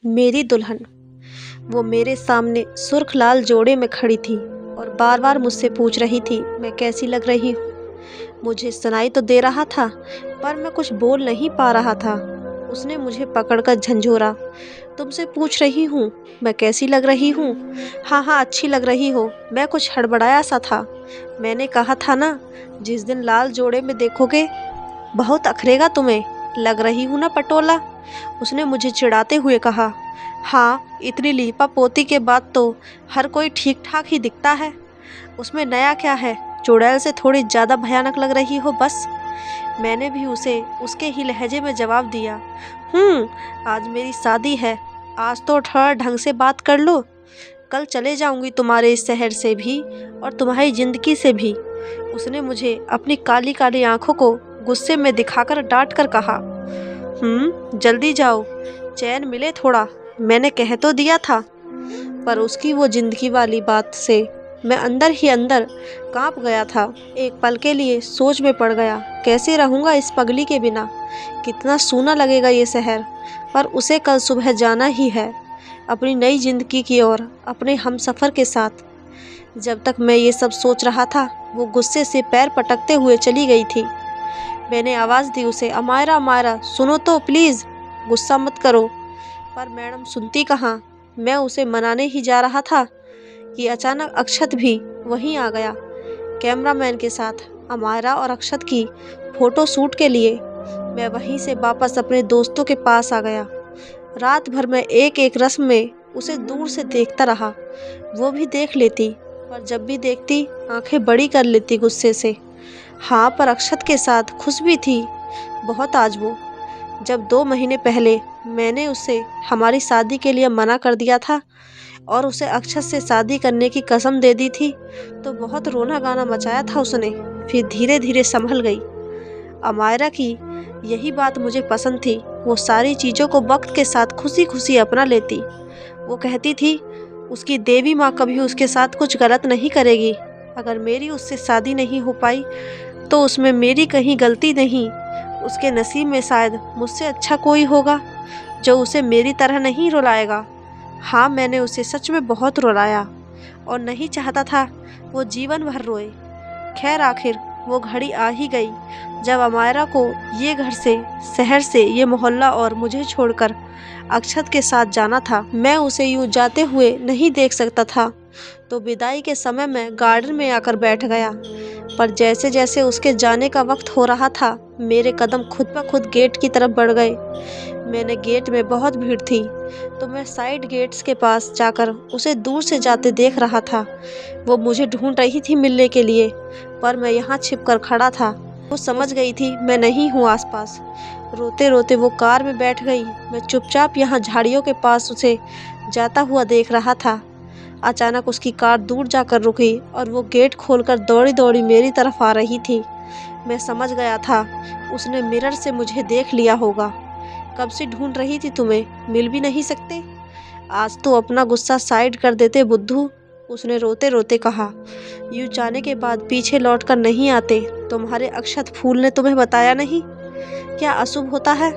मेरी दुल्हन। वो मेरे सामने सुर्ख लाल जोड़े में खड़ी थी और बार बार मुझसे पूछ रही थी मैं कैसी लग रही हूँ। मुझे सुनाई तो दे रहा था पर मैं कुछ बोल नहीं पा रहा था। उसने मुझे पकड़कर झंझोरा। तुमसे पूछ रही हूँ मैं कैसी लग रही हूँ। हाँ हाँ अच्छी लग रही हो। मैं कुछ हड़बड़ाया सा था। मैंने कहा था ना, जिस दिन लाल जोड़े में देखोगे बहुत अखरेगा तुम्हें। लग रही हूँ ना पटोला। उसने मुझे चिढ़ाते हुए कहा। हाँ, इतनी लीपा पोती के बाद तो हर कोई ठीक ठाक ही दिखता है। उसमें नया क्या है, चुड़ैल से थोड़ी ज़्यादा भयानक लग रही हो बस। मैंने भी उसे उसके ही लहजे में जवाब दिया। आज मेरी शादी है। आज तो थोड़ा ढंग से बात कर लो। कल चले जाऊंगी तुम्हारे इस शहर से भी और तुम्हारी ज़िंदगी से भी। उसने मुझे अपनी काली काली आंखों को गुस्से में दिखाकर डांट कर कहा। जल्दी जाओ, चैन मिले थोड़ा। मैंने कह तो दिया था। पर उसकी वो जिंदगी वाली बात से मैं अंदर ही अंदर कांप गया था। एक पल के लिए सोच में पड़ गया, कैसे रहूँगा इस पगली के बिना। कितना सूना लगेगा ये शहर। पर उसे कल सुबह जाना ही है, अपनी नई जिंदगी की ओर, अपने हमसफ़र के साथ। जब तक मैं ये सब सोच रहा था वो गुस्से से पैर पटकते हुए चली गई थी। मैंने आवाज़ दी उसे, अमायरा अमायरा सुनो तो प्लीज़, गुस्सा मत करो। पर मैडम सुनती कहाँ। मैं उसे मनाने ही जा रहा था कि अचानक अक्षत भी वहीं आ गया, कैमरामैन के साथ। अमायरा और अक्षत की फ़ोटो शूट के लिए मैं वहीं से वापस अपने दोस्तों के पास आ गया। रात भर मैं एक एक रस्म में उसे दूर से देखता रहा। वो भी देख लेती, पर जब भी देखती आंखें बड़ी कर लेती गुस्से से। हाँ, पर अक्षत के साथ खुश भी थी बहुत आज वो। जब 2 महीने पहले मैंने उसे हमारी शादी के लिए मना कर दिया था और उसे अक्षत से शादी करने की कसम दे दी थी, तो बहुत रोना गाना मचाया था उसने। फिर धीरे धीरे संभल गई। अमायरा की यही बात मुझे पसंद थी। वो सारी चीज़ों को वक्त के साथ खुशी खुशी अपना लेती। वो कहती थी उसकी देवी माँ कभी उसके साथ कुछ गलत नहीं करेगी। अगर मेरी उससे शादी नहीं हो पाई तो उसमें मेरी कहीं गलती नहीं। उसके नसीब में शायद मुझसे अच्छा कोई होगा जो उसे मेरी तरह नहीं रुलाएगा। हाँ, मैंने उसे सच में बहुत रुलाया और नहीं चाहता था वो जीवन भर रोए। खैर आखिर वो घड़ी आ ही गई जब अमायरा को ये घर से, शहर से, ये मोहल्ला और मुझे छोड़कर अक्षत के साथ जाना था। मैं उसे यूँ जाते हुए नहीं देख सकता था, तो विदाई के समय मैं गार्डन में आकर बैठ गया। पर जैसे जैसे उसके जाने का वक्त हो रहा था मेरे कदम खुद ब खुद गेट की तरफ बढ़ गए। मैंने गेट में बहुत भीड़ थी तो मैं साइड गेट्स के पास जाकर उसे दूर से जाते देख रहा था। वो मुझे ढूंढ रही थी मिलने के लिए, पर मैं यहाँ छिपकर खड़ा था। वो समझ गई थी मैं नहीं हूँ आसपास। रोते रोते वो कार में बैठ गई। मैं चुपचाप यहाँ झाड़ियों के पास उसे जाता हुआ देख रहा था। अचानक उसकी कार दूर जाकर रुकी और वो गेट खोलकर दौड़ी दौड़ी मेरी तरफ आ रही थी। मैं समझ गया था उसने मिरर से मुझे देख लिया होगा। कब से ढूंढ रही थी तुम्हें, मिल भी नहीं सकते। आज तो अपना गुस्सा साइड कर देते बुद्धू, उसने रोते रोते कहा। यूँ जाने के बाद पीछे लौट कर नहीं आते। तुम्हारे अक्षत फूल ने तुम्हें बताया नहीं क्या अशुभ होता है।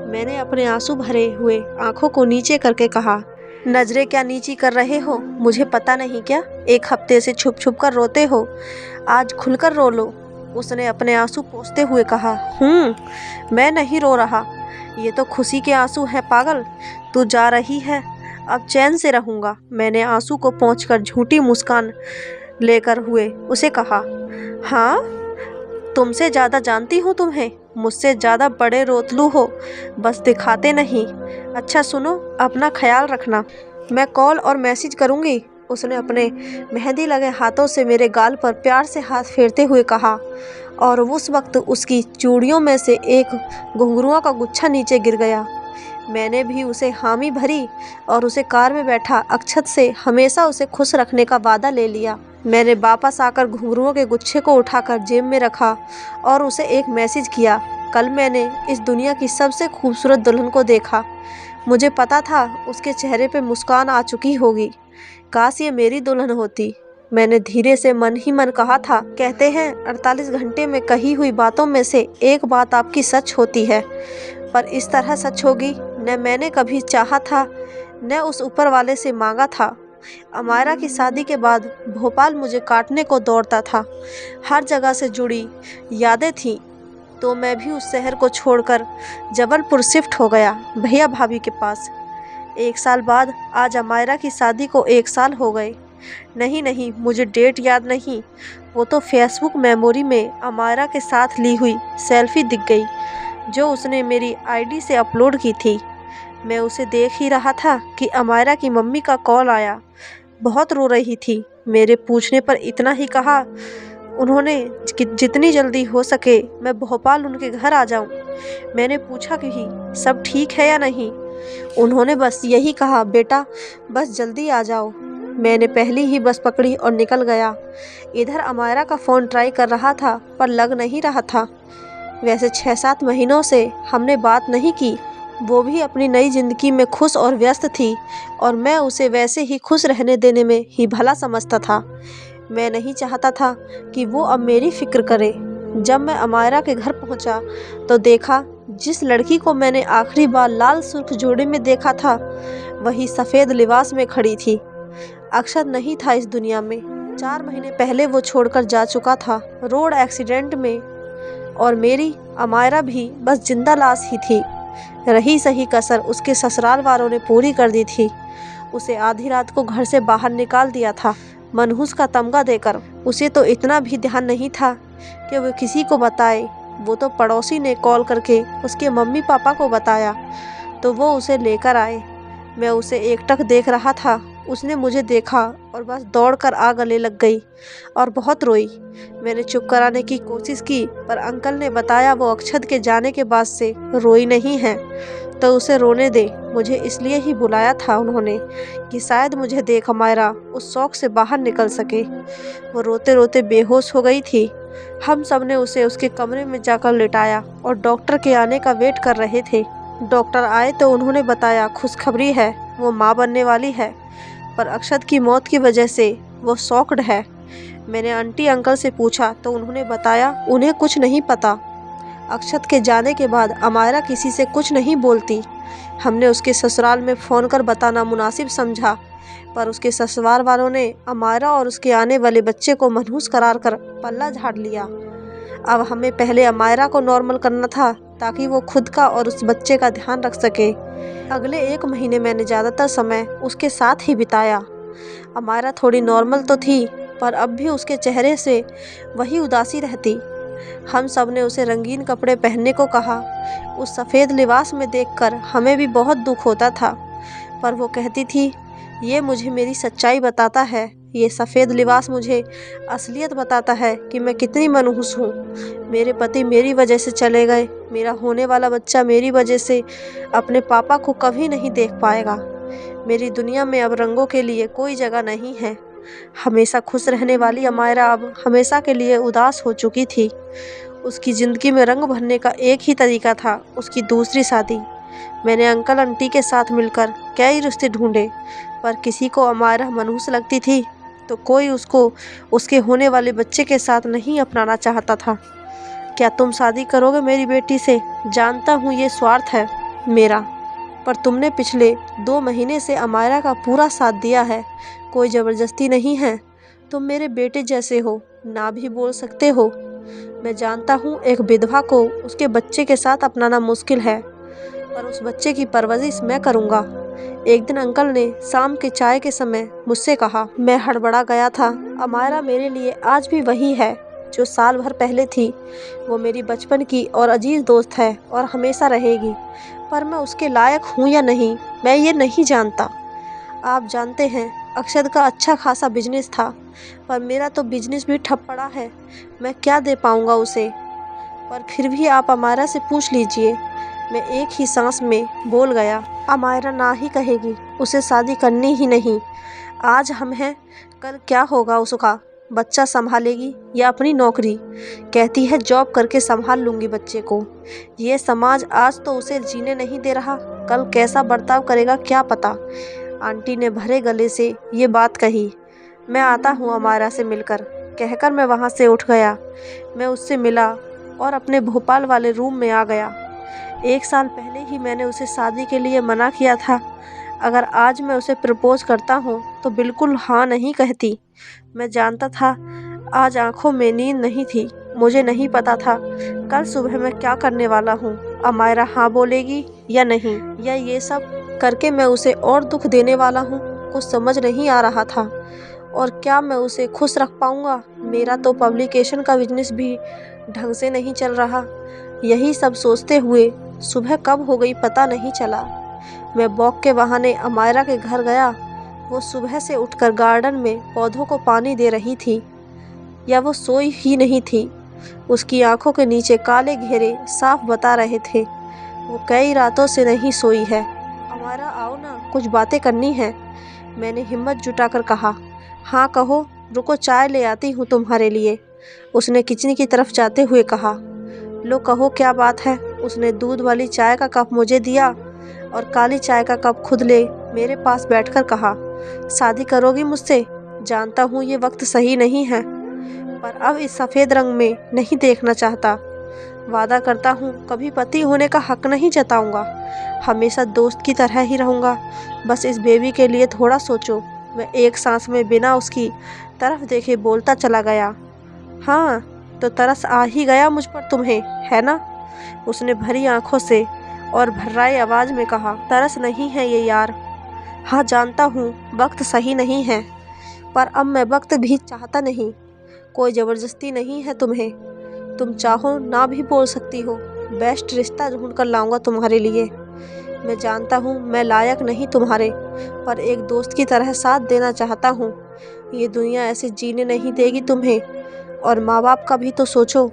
मैंने अपने आंसू भरे हुए आंखों को नीचे करके कहा। नजरें क्या नीची कर रहे हो, मुझे पता नहीं क्या। 1 हफ्ते से छुप छुप कर रोते हो, आज खुलकर रो लो, उसने अपने आंसू पोंछते हुए कहा। मैं नहीं रो रहा, ये तो खुशी के आंसू हैं पागल। तू जा रही है, अब चैन से रहूँगा। मैंने आंसू को पोंछकर झूठी मुस्कान लेकर हुए उसे कहा। हाँ, तुमसे ज़्यादा जानती हूँ तुम्हें, मुझसे ज़्यादा बड़े रोतलू हो, बस दिखाते नहीं। अच्छा सुनो, अपना ख्याल रखना, मैं कॉल और मैसेज करूँगी। उसने अपने मेहंदी लगे हाथों से मेरे गाल पर प्यार से हाथ फेरते हुए कहा। और उस वक्त उसकी चूड़ियों में से एक घुंघरुओं का गुच्छा नीचे गिर गया। मैंने भी उसे हामी भरी और उसे कार में बैठा अक्षत से हमेशा उसे खुश रखने का वादा ले लिया। मैंने वापस आकर घुंघरुओं के गुच्छे को उठाकर जेब में रखा और उसे एक मैसेज किया। कल मैंने इस दुनिया की सबसे खूबसूरत दुल्हन को देखा। मुझे पता था उसके चेहरे पे मुस्कान आ चुकी होगी। काश ये मेरी दुल्हन होती। मैंने धीरे से मन ही मन कहा था, कहते हैं 48 घंटे में कही हुई बातों में से एक बात आपकी सच होती है, पर इस तरह सच होगी न मैंने कभी चाहा था, न उस ऊपर वाले से मांगा था। अमायरा की शादी के बाद भोपाल मुझे काटने को दौड़ता था। हर जगह से जुड़ी यादें थीं, तो मैं भी उस शहर को छोड़कर जबलपुर शिफ्ट हो गया, भैया भाभी के पास। 1 साल बाद आज अमायरा की शादी को 1 साल हो गए। नहीं, मुझे डेट याद नहीं, वो तो फेसबुक मेमोरी में अमायरा के साथ ली हुई सेल्फी दिख गई, जो उसने मेरी आईडी से अपलोड की थी। मैं उसे देख ही रहा था कि अमायरा की मम्मी का कॉल आया। बहुत रो रही थी। मेरे पूछने पर इतना ही कहा उन्होंने कि जितनी जल्दी हो सके मैं भोपाल उनके घर आ जाऊं। मैंने पूछा कि सब ठीक है या नहीं। उन्होंने बस यही कहा, बेटा बस जल्दी आ जाओ। मैंने पहली ही बस पकड़ी और निकल गया। इधर अमायरा का फ़ोन ट्राई कर रहा था पर लग नहीं रहा था। वैसे 6-7 महीनों से हमने बात नहीं की। वो भी अपनी नई ज़िंदगी में खुश और व्यस्त थी और मैं उसे वैसे ही खुश रहने देने में ही भला समझता था। मैं नहीं चाहता था कि वो अब मेरी फ़िक्र करे। जब मैं अमायरा के घर पहुंचा तो देखा जिस लड़की को मैंने आखिरी बार लाल सुर्ख जोड़े में देखा था वही सफ़ेद लिबास में खड़ी थी। अक्षत नहीं था इस दुनिया में। 4 महीने पहले वो छोड़कर जा चुका था रोड एक्सीडेंट में, और मेरी अमायरा भी बस जिंदा लाश ही थी। रही सही कसर उसके ससुराल वालों ने पूरी कर दी थी। उसे आधी रात को घर से बाहर निकाल दिया था, मनहूस का तमगा देकर। उसे तो इतना भी ध्यान नहीं था कि वो किसी को बताए। वो तो पड़ोसी ने कॉल करके उसके मम्मी पापा को बताया तो वो उसे लेकर आए। मैं उसे एकटक देख रहा था। उसने मुझे देखा और बस दौड़कर आ गले लग गई और बहुत रोई। मैंने चुप कराने की कोशिश की पर अंकल ने बताया वो अक्षत के जाने के बाद से रोई नहीं है, तो उसे रोने दे। मुझे इसलिए ही बुलाया था उन्होंने कि शायद मुझे देख अमायरा उस शौक से बाहर निकल सके। वो रोते रोते बेहोश हो गई थी। हम सब ने उसे उसके कमरे में जाकर लिटाया और डॉक्टर के आने का वेट कर रहे थे। डॉक्टर आए तो उन्होंने बताया खुशखबरी है, वो माँ बनने वाली है, पर अक्षत की मौत की वजह से वो शॉक्ड है। मैंने आंटी अंकल से पूछा तो उन्होंने बताया उन्हें कुछ नहीं पता। अक्षत के जाने के बाद अमायरा किसी से कुछ नहीं बोलती। हमने उसके ससुराल में फ़ोन कर बताना मुनासिब समझा, पर उसके ससुराल वालों ने अमायरा और उसके आने वाले बच्चे को मनहूस करार कर पल्ला झाड़ लिया। अब हमें पहले अमायरा को नॉर्मल करना था ताकि वो खुद का और उस बच्चे का ध्यान रख सके। अगले 1 महीने मैंने ज़्यादातर समय उसके साथ ही बिताया। अमायरा थोड़ी नॉर्मल तो थी पर अब भी उसके चेहरे से वही उदासी रहती। हम सब ने उसे रंगीन कपड़े पहनने को कहा। उस सफ़ेद लिबास में देखकर हमें भी बहुत दुख होता था, पर वो कहती थी ये मुझे मेरी सच्चाई बताता है, ये सफ़ेद लिबास मुझे असलियत बताता है कि मैं कितनी मनहूस हूँ। मेरे पति मेरी वजह से चले गए, मेरा होने वाला बच्चा मेरी वजह से अपने पापा को कभी नहीं देख पाएगा। मेरी दुनिया में अब रंगों के लिए कोई जगह नहीं है। हमेशा खुश रहने वाली अमायरा अब हमेशा के लिए उदास हो चुकी थी। उसकी ज़िंदगी में रंग भरने का एक ही तरीका था, उसकी दूसरी शादी। मैंने अंकल आंटी के साथ मिलकर कई रिश्ते ढूंढे, पर किसी को अमायरा मनहूस लगती थी तो कोई उसको उसके होने वाले बच्चे के साथ नहीं अपनाना चाहता था। क्या तुम शादी करोगे मेरी बेटी से? जानता हूँ ये स्वार्थ है मेरा, पर तुमने पिछले 2 महीने से अमायरा का पूरा साथ दिया है। कोई ज़बरदस्ती नहीं है। तुम मेरे बेटे जैसे हो, ना भी बोल सकते हो। मैं जानता हूँ एक विधवा को उसके बच्चे के साथ अपनाना मुश्किल है, पर उस बच्चे की परवरिश मैं करूँगा। एक दिन अंकल ने शाम के चाय के समय मुझसे कहा। मैं हड़बड़ा गया था। अमायरा मेरे लिए आज भी वही है जो साल भर पहले थी। वो मेरी बचपन की और अजीज दोस्त है और हमेशा रहेगी, पर मैं उसके लायक हूँ या नहीं मैं ये नहीं जानता। आप जानते हैं अक्षत का अच्छा खासा बिजनेस था, पर मेरा तो बिजनेस भी ठप पड़ा है। मैं क्या दे पाऊँगा उसे? पर फिर भी आप अमायरा से पूछ लीजिए। मैं एक ही सांस में बोल गया, अमायरा ना ही कहेगी, उसे शादी करनी ही नहीं। आज हम हैं, कल क्या होगा उसका? बच्चा संभालेगी या अपनी नौकरी? कहती है जॉब करके संभाल लूँगी बच्चे को। ये समाज आज तो उसे जीने नहीं दे रहा, कल कैसा बर्ताव करेगा क्या पता। आंटी ने भरे गले से ये बात कही। मैं आता हूँ अमायरा से मिलकर, कहकर मैं वहाँ से उठ गया। मैं उससे मिला और अपने भोपाल वाले रूम में आ गया। 1 साल पहले ही मैंने उसे शादी के लिए मना किया था। अगर आज मैं उसे प्रपोज़ करता हूँ तो बिल्कुल हाँ नहीं कहती। मैं जानता था आज आँखों में नींद नहीं थी। मुझे नहीं पता था कल सुबह मैं क्या करने वाला हूँ। अमायरा हाँ बोलेगी या नहीं, या ये सब करके मैं उसे और दुख देने वाला हूँ। कुछ समझ नहीं आ रहा था। और क्या मैं उसे खुश रख पाऊँगा? मेरा तो पब्लिकेशन का बिजनेस भी ढंग से नहीं चल रहा। यही सब सोचते हुए सुबह कब हो गई पता नहीं चला। मैं वॉक के बहाने अमायरा के घर गया। वो सुबह से उठकर गार्डन में पौधों को पानी दे रही थी, या वो सोई ही नहीं थी। उसकी आंखों के नीचे काले घेरे साफ बता रहे थे वो कई रातों से नहीं सोई है। अमायरा आओ ना, कुछ बातें करनी है। मैंने हिम्मत जुटाकर कहा। हाँ कहो, रुको चाय ले आती हूँ तुम्हारे लिए, उसने किचन की तरफ जाते हुए कहा। लो कहो क्या बात है। उसने दूध वाली चाय का कप मुझे दिया और काली चाय का कप खुद ले मेरे पास बैठकर कहा, शादी करोगी मुझसे? जानता हूँ ये वक्त सही नहीं है, पर अब इस सफ़ेद रंग में नहीं देखना चाहता। वादा करता हूँ कभी पति होने का हक नहीं जताऊँगा। हमेशा दोस्त की तरह ही रहूँगा। बस इस बेबी के लिए थोड़ा सोचो। मैं एक सांस में बिना उसकी तरफ देखे बोलता चला गया। हाँ तो तरस आ ही गया मुझ पर तुम्हें, है ना? उसने भरी आंखों से और भर्राई आवाज़ में कहा। तरस नहीं है ये यार। हाँ जानता हूँ वक्त सही नहीं है, पर अब मैं वक्त भी चाहता नहीं। कोई ज़बरदस्ती नहीं है तुम्हें। तुम चाहो ना भी बोल सकती हो। बेस्ट रिश्ता ढूंढ कर लाऊंगा तुम्हारे लिए। मैं जानता हूँ मैं लायक नहीं तुम्हारे, पर एक दोस्त की तरह साथ देना चाहता हूँ। ये दुनिया ऐसे जीने नहीं देगी तुम्हें। और माँ बाप का भी तो सोचो।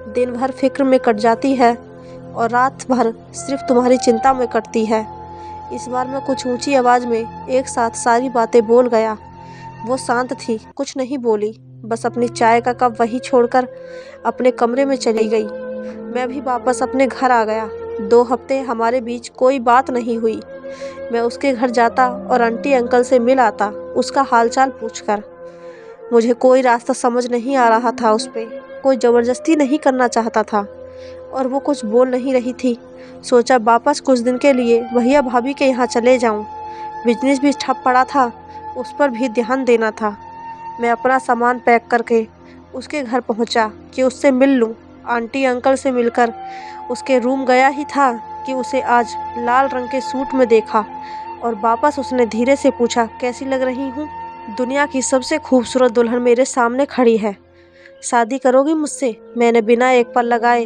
दिन भर फिक्र में कट जाती है और रात भर सिर्फ तुम्हारी चिंता में कटती है। इस बार मैं कुछ ऊंची आवाज़ में एक साथ सारी बातें बोल गया। वो शांत थी, कुछ नहीं बोली, बस अपनी चाय का कप वहीं छोड़कर अपने कमरे में चली गई। मैं भी वापस अपने घर आ गया। 2 हफ्ते हमारे बीच कोई बात नहीं हुई। मैं उसके घर जाता और आंटी अंकल से मिल आता, उसका हालचाल पूछकर। मुझे कोई रास्ता समझ नहीं आ रहा था उस पर। कोई ज़बरदस्ती नहीं करना चाहता था और वो कुछ बोल नहीं रही थी। सोचा वापस कुछ दिन के लिए भैया भाभी के यहाँ चले जाऊँ। बिजनेस भी ठप पड़ा था, उस पर भी ध्यान देना था। मैं अपना सामान पैक करके उसके घर पहुँचा कि उससे मिल लूँ। आंटी अंकल से मिलकर उसके रूम गया ही था कि उसे आज लाल रंग के सूट में देखा और वापस उसने धीरे से पूछा, कैसी लग रही हूँ? दुनिया की सबसे खूबसूरत दुल्हन मेरे सामने खड़ी है। शादी करोगी मुझसे? मैंने बिना एक पल लगाए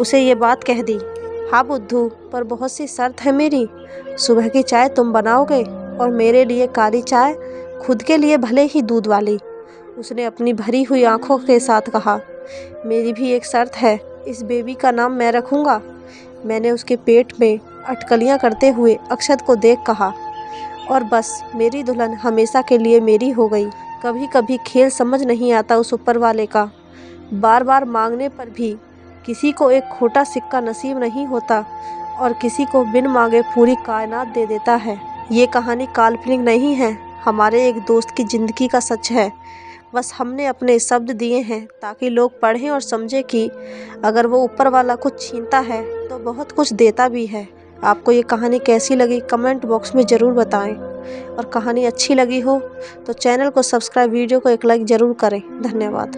उसे ये बात कह दी। हाँ बुद्धू, पर बहुत सी शर्त है मेरी। सुबह की चाय तुम बनाओगे और मेरे लिए काली चाय, खुद के लिए भले ही दूध वाली। उसने अपनी भरी हुई आंखों के साथ कहा। मेरी भी एक शर्त है, इस बेबी का नाम मैं रखूँगा। मैंने उसके पेट में अटकलियाँ करते हुए अक्षत को देख कहा। और बस मेरी दुल्हन हमेशा के लिए मेरी हो गई। कभी कभी खेल समझ नहीं आता उस ऊपर वाले का। बार बार मांगने पर भी किसी को एक खोटा सिक्का नसीब नहीं होता और किसी को बिन मांगे पूरी कायनात दे देता है। ये कहानी काल्पनिक नहीं है, हमारे एक दोस्त की ज़िंदगी का सच है। बस हमने अपने शब्द दिए हैं ताकि लोग पढ़ें और समझें कि अगर वो ऊपर वाला कुछ छीनता है तो बहुत कुछ देता भी है। आपको ये कहानी कैसी लगी कमेंट बॉक्स में ज़रूर बताएं, और कहानी अच्छी लगी हो तो चैनल को सब्सक्राइब, वीडियो को एक लाइक ज़रूर करें। धन्यवाद।